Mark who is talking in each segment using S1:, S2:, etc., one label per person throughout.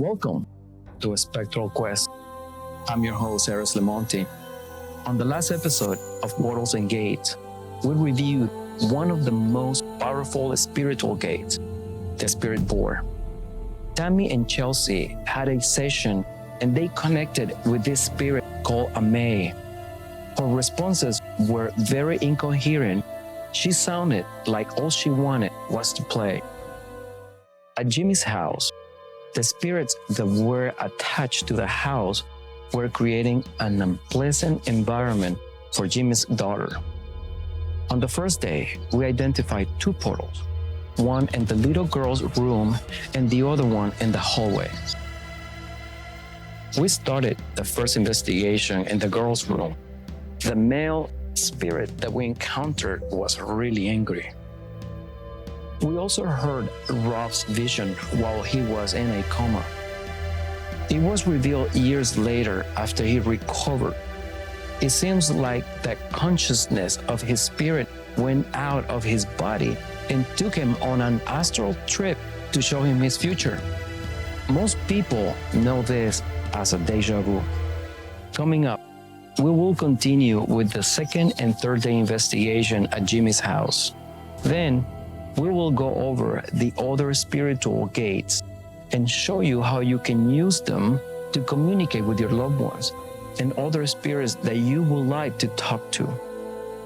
S1: Welcome to a Spectral Quest. I'm your host, Eros Lemonti. On the last episode of Portals and Gates, we reviewed one of the most powerful spiritual gates, the Spirit Board. Tammy and Chelsea had a session and they connected with this spirit called Ame. Her responses were very incoherent. She sounded like all she wanted was to play. At Jimmy's house, the spirits that were attached to the house were creating an unpleasant environment for Jimmy's daughter. On the first day, we identified two portals, one in the little girl's room and the other one in the hallway. We started the first investigation in the girl's room. The male spirit that we encountered was really angry. We also heard Rob's vision while he was in a coma. It was revealed years later after he recovered. It seems like the consciousness of his spirit went out of his body and took him on an astral trip to show him his future. Most people know this as a deja vu. Coming up, we will continue with the second and third day investigation at Jimmy's house. Then, we will go over the other spiritual gates and show you how you can use them to communicate with your loved ones and other spirits that you would like to talk to.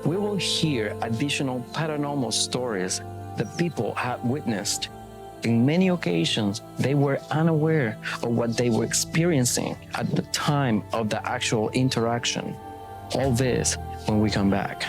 S1: We will hear additional paranormal stories that people have witnessed. In many occasions, they were unaware of what they were experiencing at the time of the actual interaction. All this when we come back.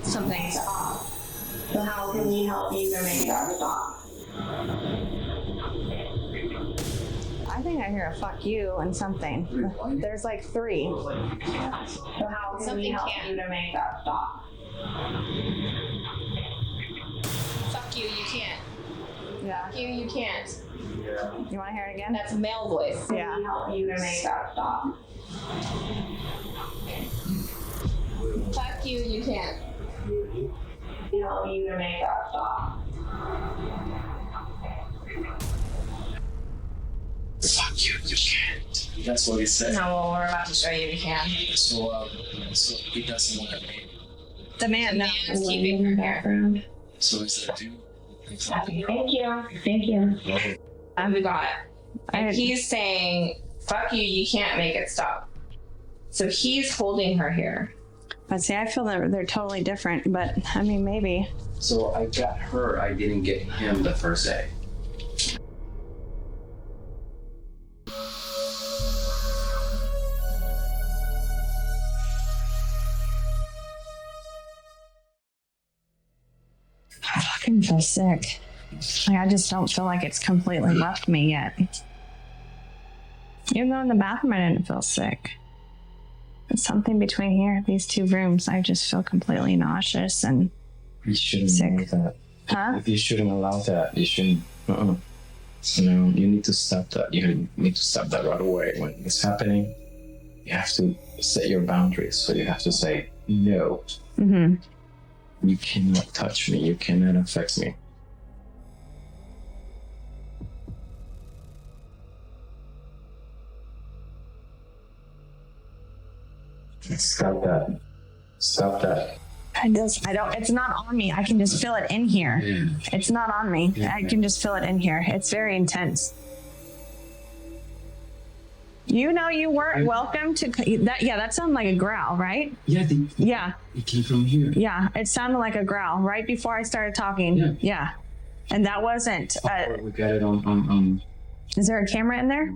S2: Something's off. So how can we help you to make that stop?
S3: I think I hear a fuck you and something. There's like three.
S2: So how can we help you to make that stop?
S4: Fuck you, you can't.
S3: Yeah.
S4: Fuck you, you can't.
S3: You want to hear it again?
S4: That's a male voice.
S3: Yeah.
S2: Can we help you to make that stop?
S4: Fuck you, you can't.
S2: Can we help you to make that stop?
S1: Fuck you, you can't. That's what he said.
S4: No, well, we're about to show you you can.
S1: So he doesn't look at me.
S3: The man, no.
S4: Man's keeping her hair.
S1: So is that you?
S2: Thank you. Thank you.
S4: And we got it. And he's saying, fuck you, you can't make it stop. So he's holding her here.
S3: But see, I feel that they're totally different, but I mean, maybe.
S1: So I got her, I didn't get him the first day.
S3: I fucking feel sick. Like, I just don't feel like it's completely left me yet. Even though in the bathroom I didn't feel sick. It's something between here, these two rooms, I just feel completely nauseous and
S1: You shouldn't
S3: sick.
S1: allow that.
S3: Huh?
S1: You shouldn't allow that. You shouldn't. You know, you need to stop that. You need to stop that right away. When it's happening, you have to set your boundaries. So you have to say, no,
S3: Mm-hmm.
S1: you cannot touch me. You cannot affect me. Stop that. Stop that.
S3: It's not on me. I can just feel it in here.
S1: Yeah.
S3: It's not on me.
S1: Yeah.
S3: I can just feel it in here. It's very intense. You know you weren't welcome to that. Yeah, that sounded like a growl, right?
S5: Yeah.
S3: Yeah.
S5: It came from here.
S3: Yeah, it sounded like a growl right before I started talking. Yeah. And that wasn't.
S5: We got it on.
S3: Is there a camera in there?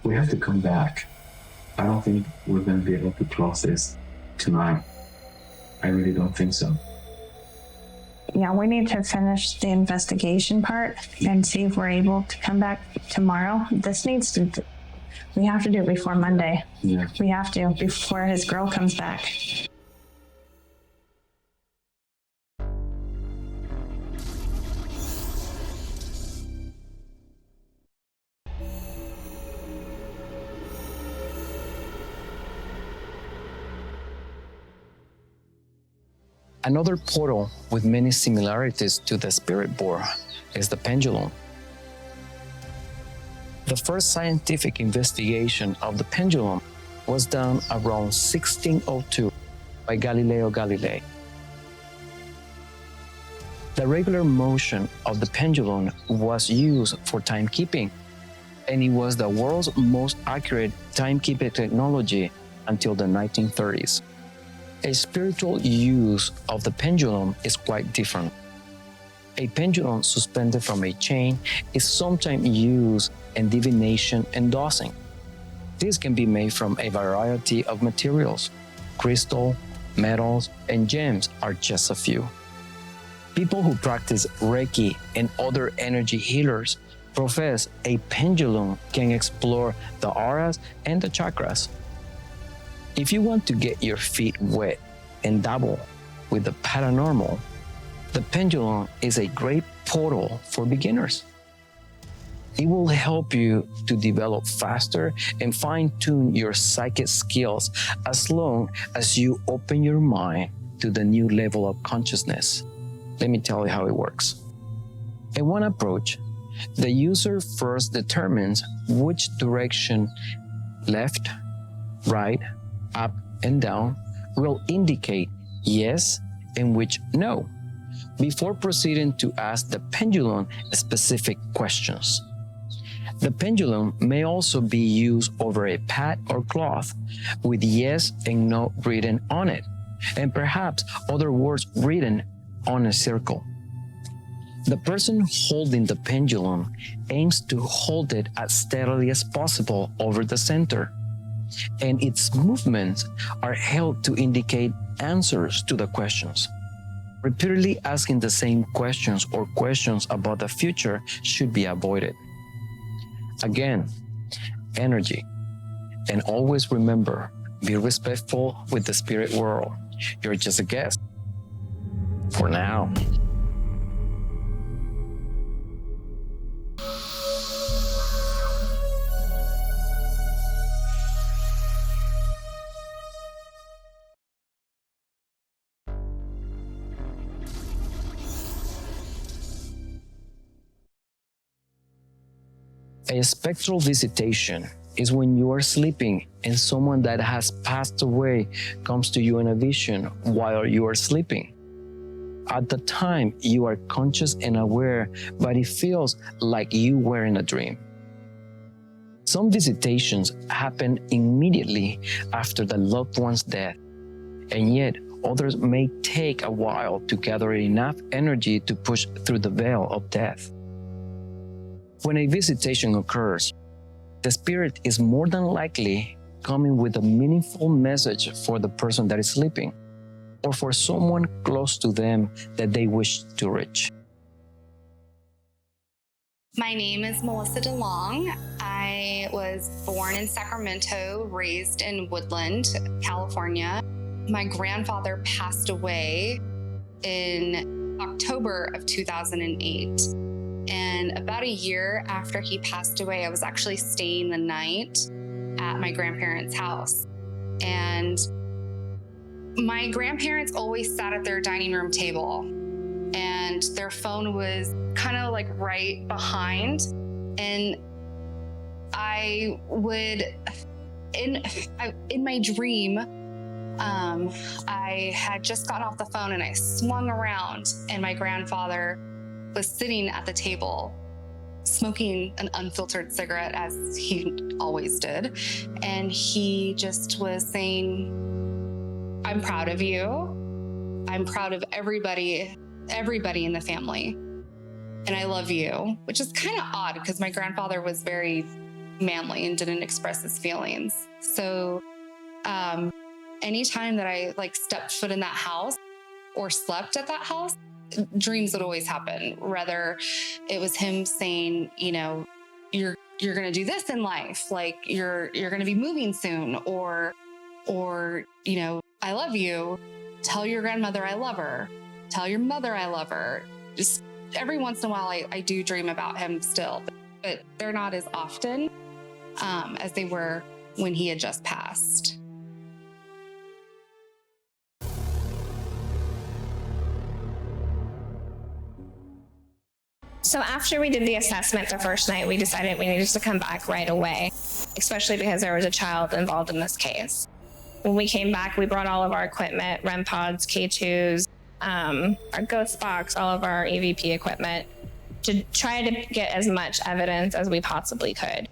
S5: We have to come back. I don't think we're going to be able to close this tonight. I really don't think so.
S3: Yeah, we need to finish the investigation part and see if we're able to come back tomorrow. We have to do it before Monday.
S5: Yeah.
S3: We have to, before his girl comes back.
S1: Another portal with many similarities to the spirit board is the pendulum. The first scientific investigation of the pendulum was done around 1602 by Galileo Galilei. The regular motion of the pendulum was used for timekeeping, and it was the world's most accurate timekeeping technology until the 1930s. A spiritual use of the pendulum is quite different. A pendulum suspended from a chain is sometimes used in divination and dosing. This can be made from a variety of materials. Crystal, metals, and gems are just a few. People who practice Reiki and other energy healers profess a pendulum can explore the auras and the chakras. If you want to get your feet wet and dabble with the paranormal, the pendulum is a great portal for beginners. It will help you to develop faster and fine-tune your psychic skills as long as you open your mind to the new level of consciousness. Let me tell you how it works. In one approach, the user first determines which direction, left, right, up, and down, will indicate yes and which no, before proceeding to ask the pendulum specific questions. The pendulum may also be used over a pad or cloth with yes and no written on it, and perhaps other words written on a circle. The person holding the pendulum aims to hold it as steadily as possible over the center, and its movements are held to indicate answers to the questions. Repeatedly asking the same questions or questions about the future should be avoided. Again, energy. And always remember, be respectful with the spirit world. You're just a guest. For now. A spectral visitation is when you are sleeping and someone that has passed away comes to you in a vision while you are sleeping. At the time, you are conscious and aware, but it feels like you were in a dream. Some visitations happen immediately after the loved one's death, and yet others may take a while to gather enough energy to push through the veil of death. When a visitation occurs, the spirit is more than likely coming with a meaningful message for the person that is sleeping, or for someone close to them that they wish to reach.
S6: My name is Melissa DeLong. I was born in Sacramento, raised in Woodland, California. My grandfather passed away in October of 2008. And about a year after he passed away, I was actually staying the night at my grandparents' house. And my grandparents always sat at their dining room table, and their phone was kind of like right behind. And I would, in my dream, I had just gotten off the phone and I swung around, and my grandfather was sitting at the table. smoking an unfiltered cigarette as he always did. And he just was saying, I'm proud of you. I'm proud of everybody in the family. And I love you, which is kind of odd because my grandfather was very manly and didn't express his feelings. So anytime that I stepped foot in that house or slept at that house, dreams would always happen. Whether it was him saying, you're going to do this in life, like you're going to be moving soon, or I love you. Tell your grandmother I love her. Tell your mother I love her. Just every once in a while, I do dream about him still, but they're not as often as they were when he had just passed.
S7: So after we did the assessment the first night, we decided we needed to come back right away, especially because there was a child involved in this case. When we came back, we brought all of our equipment, REM pods, K2s, our ghost box, all of our EVP equipment, to try to get as much evidence as we possibly could.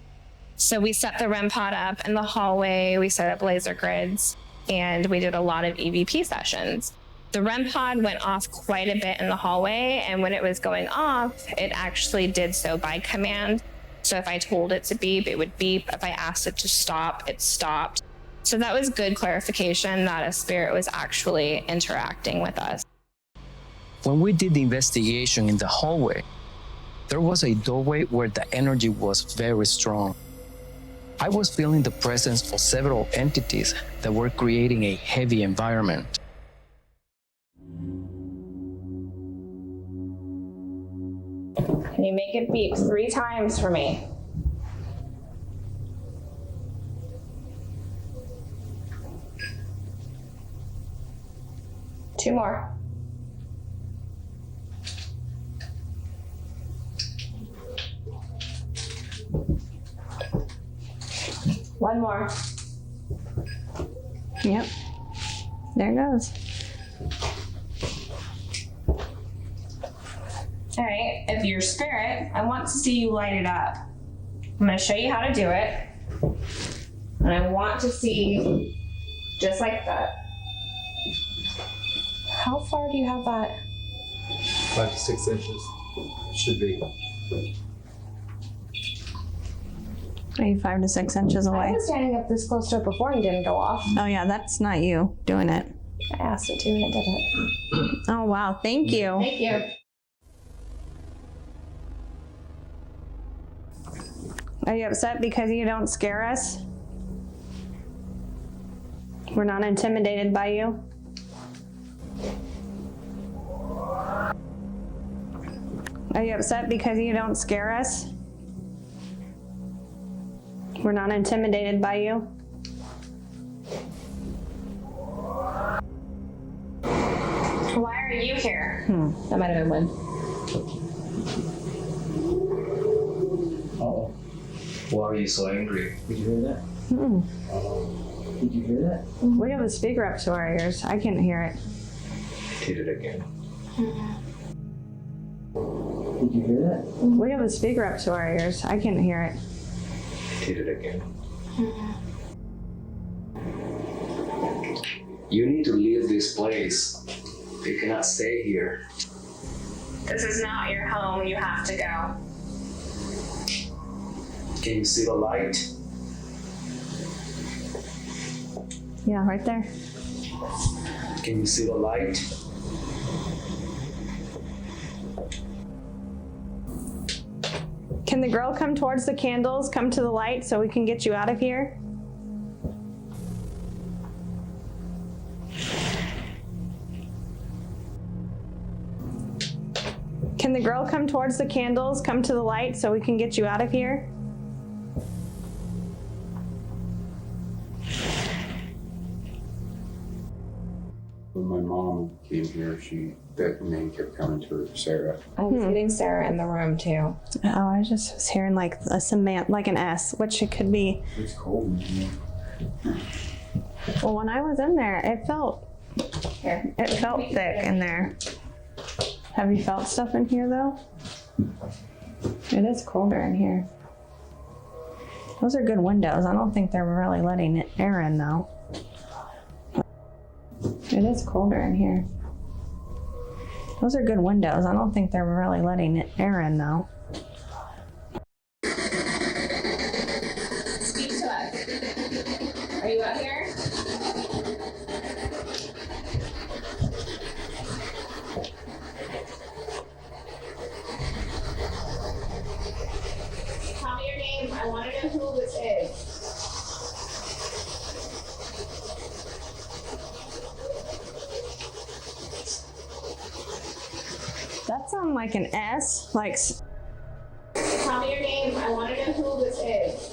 S7: So we set the REM pod up in the hallway, we set up laser grids, and we did a lot of EVP sessions. The REM pod went off quite a bit in the hallway, and when it was going off, it actually did so by command. So if I told it to beep, it would beep. If I asked it to stop, it stopped. So that was good clarification that a spirit was actually interacting with us.
S1: When we did the investigation in the hallway, there was a doorway where the energy was very strong. I was feeling the presence of several entities that were creating a heavy environment.
S7: Can you make it beep 3 times for me? Two more. One more.
S3: Yep. There it goes.
S7: All right, if you're spirit, I want to see you light it up. I'm gonna show you how to do it. And I want to see just like that. How far do you have that?
S5: 5 to 6 inches. Should be.
S3: Are you 5 to 6 inches
S7: I
S3: away?
S7: was standing up this close to it before and it didn't go off.
S3: Oh yeah, that's not you doing it.
S7: I asked it to and it didn't.
S3: Oh wow, thank you.
S7: Thank you.
S3: Are you upset because you don't scare us? We're not intimidated by you? Are you upset because you don't scare us? We're not intimidated by you?
S7: Why are you here? That might have been one.
S5: Oh. Why are you so angry? Did you hear that? Did you hear that?
S3: We have the speaker up to our ears. I can't hear it.
S5: Hit it again. Did you hear that?
S3: We have the speaker up to our ears. I can't hear it.
S5: Hit it again. You need to leave this place. You cannot stay here.
S7: This is not your home. You have to go.
S5: Can you see the light?
S3: Yeah, right there.
S5: Can you see the light?
S3: Can the girl come towards the candles, come to the light so we can get you out of here? Can the girl come towards the candles, come to the light so we can get you out of here?
S8: When my mom came here, that name kept coming to her, Sarah.
S7: I was getting Sarah in the room too.
S3: Oh, I just was hearing like a cement, like an S, which it could be.
S8: It's cold in here.
S3: Well, when I was in there, it felt thick in there. Have you felt stuff in here though? It is colder in here. Those are good windows. I don't think they're really letting air in though. It is colder in here. Those are good windows. I don't think they're really letting air in though.
S4: Speak to us. Are you out here? Tell me your name. I want to know who this is.
S3: That sounds like an S. Like,
S4: Tell me your name. I want to know who this is.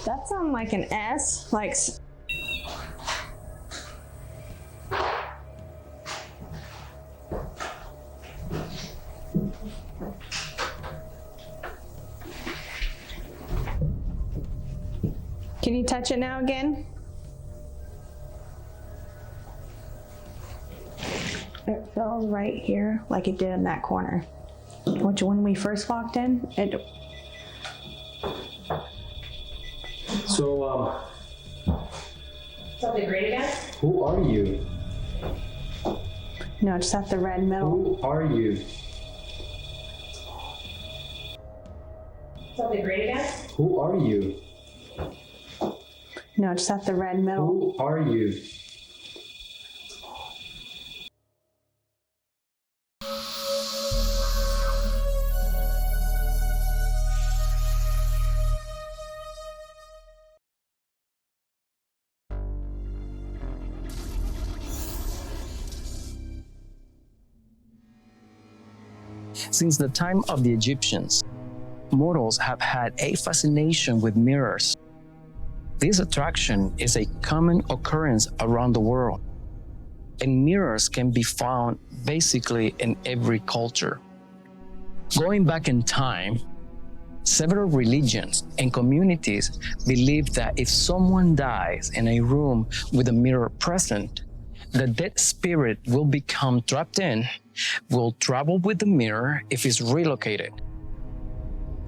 S3: that sounds like an S. Like, can you touch it now again? It feels right here like it did in that corner. Which when we first walked in, it
S5: So,
S4: Something great again?
S5: who are you?
S3: no, just at the red middle.
S5: Who are you?
S4: Something great again?
S5: Who are you?
S3: No, just at the red middle.
S5: Who are you?
S1: Since the time of the Egyptians, mortals have had a fascination with mirrors. This attraction is a common occurrence around the world, and mirrors can be found basically in every culture. Going back in time, several religions and communities believe that if someone dies in a room with a mirror present, the dead spirit will become trapped in, will travel with the mirror if it's relocated.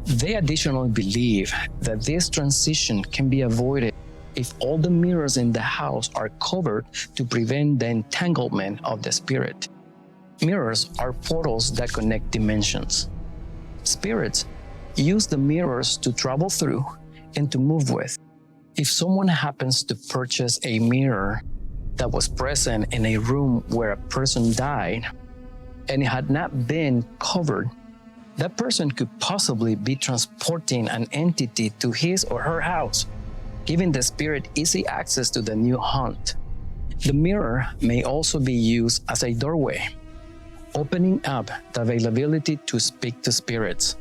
S1: They additionally believe that this transition can be avoided if all the mirrors in the house are covered to prevent the entanglement of the spirit. Mirrors are portals that connect dimensions. Spirits use the mirrors to travel through and to move with. If someone happens to purchase a mirror that was present in a room where a person died and it had not been covered, that person could possibly be transporting an entity to his or her house, giving the spirit easy access to the new haunt. The mirror may also be used as a doorway, opening up the availability to speak to spirits.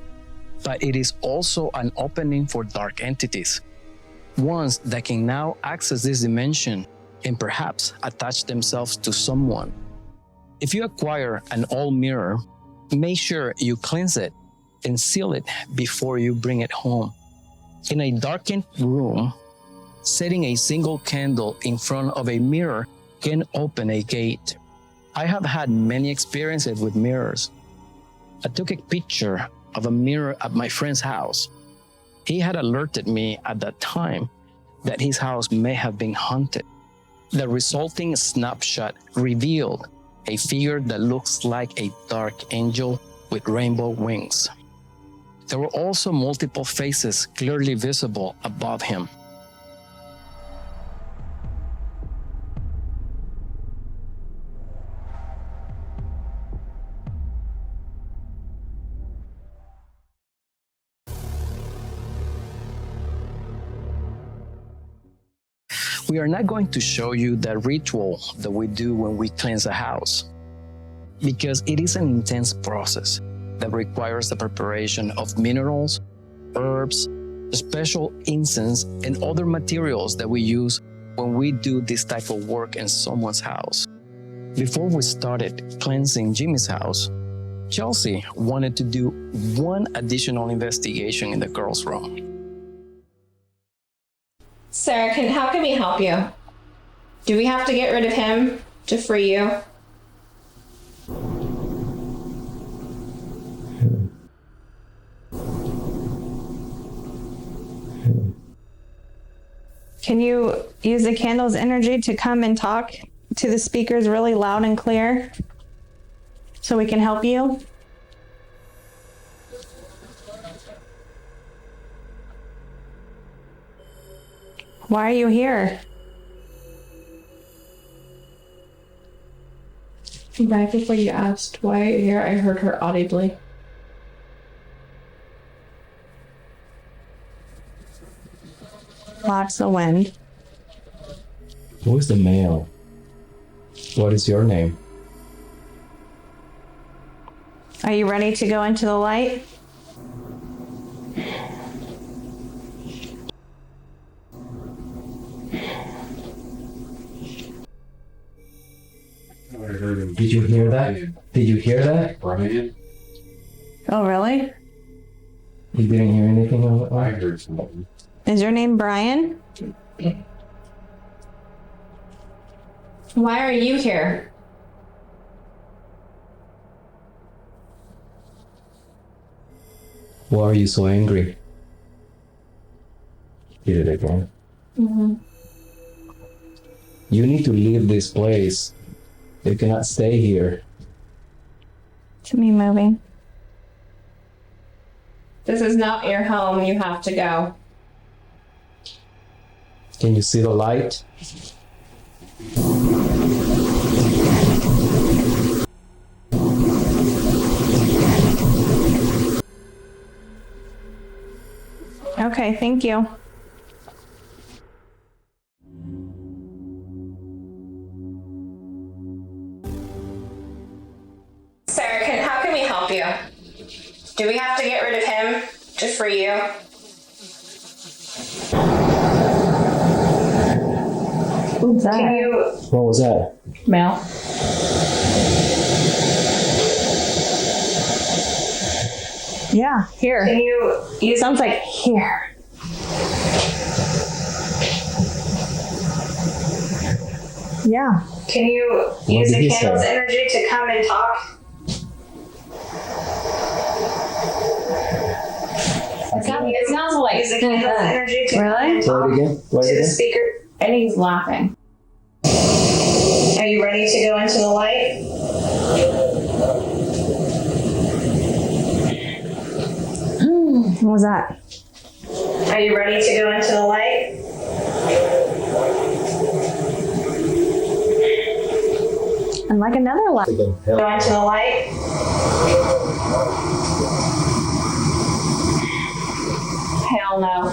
S1: But it is also an opening for dark entities, ones that can now access this dimension and perhaps attach themselves to someone. If you acquire an old mirror, make sure you cleanse it and seal it before you bring it home. In a darkened room, setting a single candle in front of a mirror can open a gate. I have had many experiences with mirrors. I took a picture of a mirror at my friend's house. He had alerted me at that time that his house may have been haunted. The resulting snapshot revealed a figure that looks like a dark angel with rainbow wings. There were also multiple faces clearly visible above him. We are not going to show you the ritual that we do when we cleanse a house, because it is an intense process that requires the preparation of minerals, herbs, special incense, and other materials that we use when we do this type of work in someone's house. Before we started cleansing Jimmy's house, Chelsea wanted to do one additional investigation in the girls' room.
S4: Sir, how can we help you? Do we have to get rid of him to free you?
S3: Can you use the candle's energy to come and talk to the speakers really loud and clear so we can help you? Why are you here?
S4: Right before you asked why you're here, I heard her audibly.
S3: Watch the wind.
S1: Who is the male? What is your name?
S3: Are you ready to go into the light?
S8: I heard him.
S1: Did you hear that? Did you hear that?
S8: Brian?
S3: Oh, really?
S1: You didn't hear anything of it?
S8: I heard something.
S3: Is your name Brian?
S4: Why are you here?
S1: Why are you so angry? Did it again.
S4: Mm-hmm.
S1: You need to leave this place. You cannot stay here.
S3: To me moving.
S4: This is not your home. You have to go.
S1: Can you see the light?
S3: Okay, thank you.
S4: Sarah, how can we help you? Do we have to get rid of him to free you?
S3: Who's that?
S4: Can you...
S1: What was that?
S3: Mel. Yeah, here.
S4: Can you use...
S3: Sounds like here. Yeah.
S4: Can you use
S1: did
S4: the
S1: he
S4: candle's
S1: say?
S4: energy to come and talk? It sounds like use the candle's energy to
S3: Really?
S1: Say it again. Say
S4: to
S1: it
S4: the
S1: again.
S4: speaker. And he's laughing. Are you ready to go into the light?
S3: What was that?
S4: Are you ready to go into the light?
S3: And like another light.
S4: Go into the light? Hell no.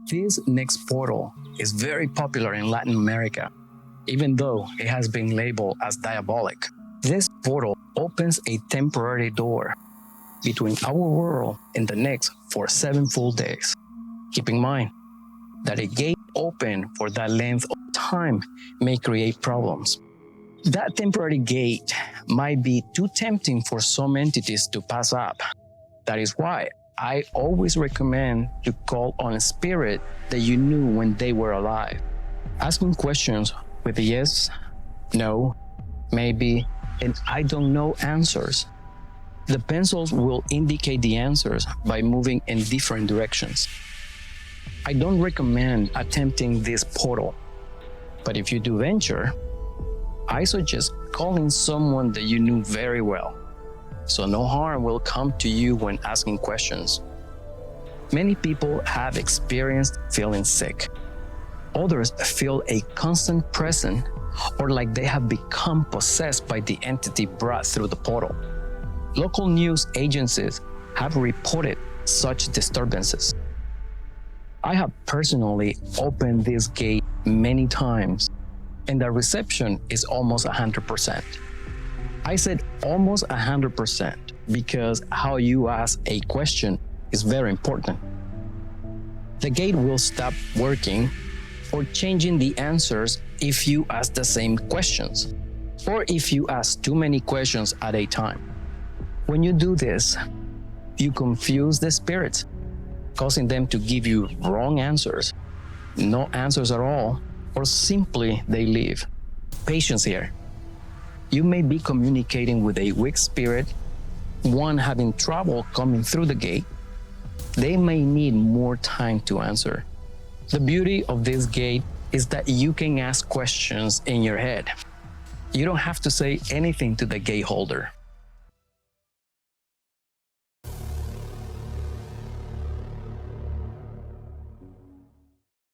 S1: This next portal is very popular in Latin America, even though it has been labeled as diabolic. This portal opens a temporary door between our world and the next for 7 full days. Keep in mind that a gate open for that length of time may create problems. That temporary gate might be too tempting for some entities to pass up. That is why I always recommend to call on a spirit that you knew when they were alive. Asking questions with yes, no, maybe, and I don't know answers. The pencils will indicate the answers by moving in different directions. I don't recommend attempting this portal, but if you do venture, I suggest calling someone that you knew very well, so no harm will come to you when asking questions. Many people have experienced feeling sick. Others feel a constant presence or like they have become possessed by the entity brought through the portal. Local news agencies have reported such disturbances. I have personally opened this gate many times, and the reception is almost 100%. I said almost 100%, because how you ask a question is very important. The gate will stop working or changing the answers if you ask the same questions, or if you ask too many questions at a time. When you do this, you confuse the spirits, causing them to give you wrong answers, no answers at all, or simply they leave. Patience here. You may be communicating with a weak spirit, one having trouble coming through the gate. They may need more time to answer. The beauty of this gate is that you can ask questions in your head. You don't have to say anything to the gate holder.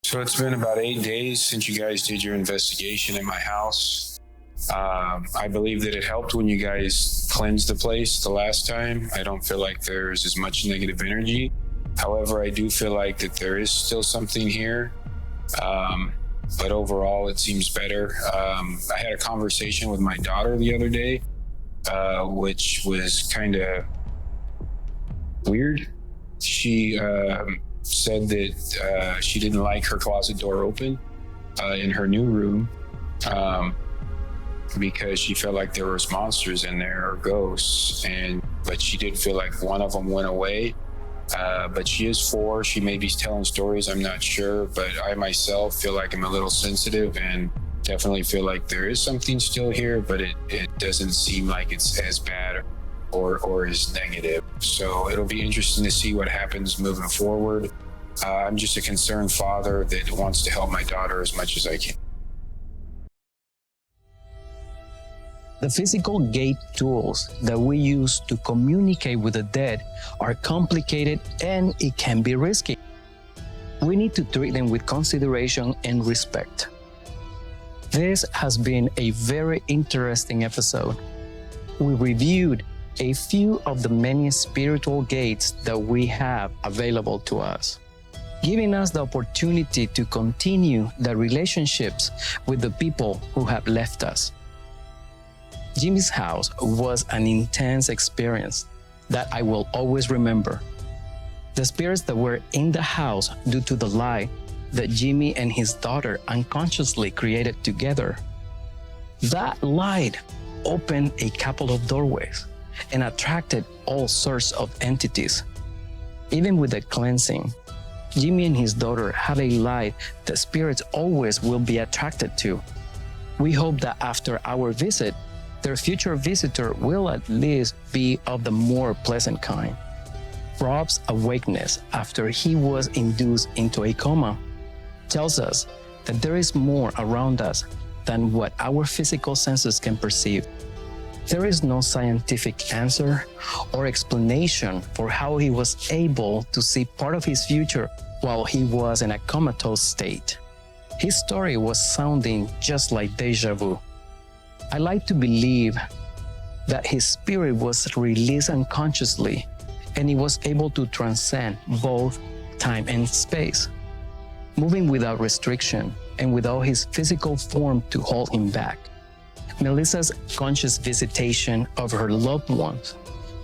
S8: So it's been about 8 days since you guys did your investigation in my house. I believe that it helped when you guys cleansed the place the last time. I don't feel like there's as much negative energy. However, I do feel like that there is still something here. But overall, it seems better. I had a conversation with my daughter the other day, which was kind of weird. She said that she didn't like her closet door open in her new room because she felt like there was monsters in there or ghosts, but she did feel like one of them went away. But she is 4. She may be telling stories, I'm not sure, but I myself feel like I'm a little sensitive and definitely feel like there is something still here, but it doesn't seem like it's as bad or as negative. So it'll be interesting to see what happens moving forward. I'm just a concerned father that wants to help my daughter as much as I can.
S1: The physical gate tools that we use to communicate with the dead are complicated and it can be risky. We need to treat them with consideration and respect. This has been a very interesting episode. We reviewed a few of the many spiritual gates that we have available to us, giving us the opportunity to continue the relationships with the people who have left us. Jimmy's house was an intense experience that I will always remember. The spirits that were in the house due to the lie that Jimmy and his daughter unconsciously created together. That light opened a couple of doorways and attracted all sorts of entities. Even with the cleansing, Jimmy and his daughter have a light that spirits always will be attracted to. We hope that after our visit, their future visitor will at least be of the more pleasant kind. Rob's awakeness after he was induced into a coma tells us that there is more around us than what our physical senses can perceive. There is no scientific answer or explanation for how he was able to see part of his future while he was in a comatose state. His story was sounding just like deja vu. I like to believe that his spirit was released unconsciously and he was able to transcend both time and space, moving without restriction and without his physical form to hold him back. Melissa's conscious visitation of her loved ones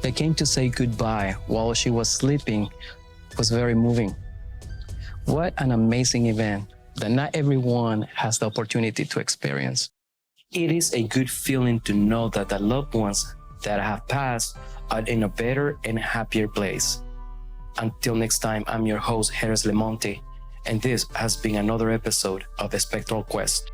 S1: that came to say goodbye while she was sleeping was very moving. What an amazing event that not everyone has the opportunity to experience. It is a good feeling to know that the loved ones that have passed are in a better and happier place. Until next time, I'm your host, Jerez Lemonte, and this has been another episode of the Spectral Quest.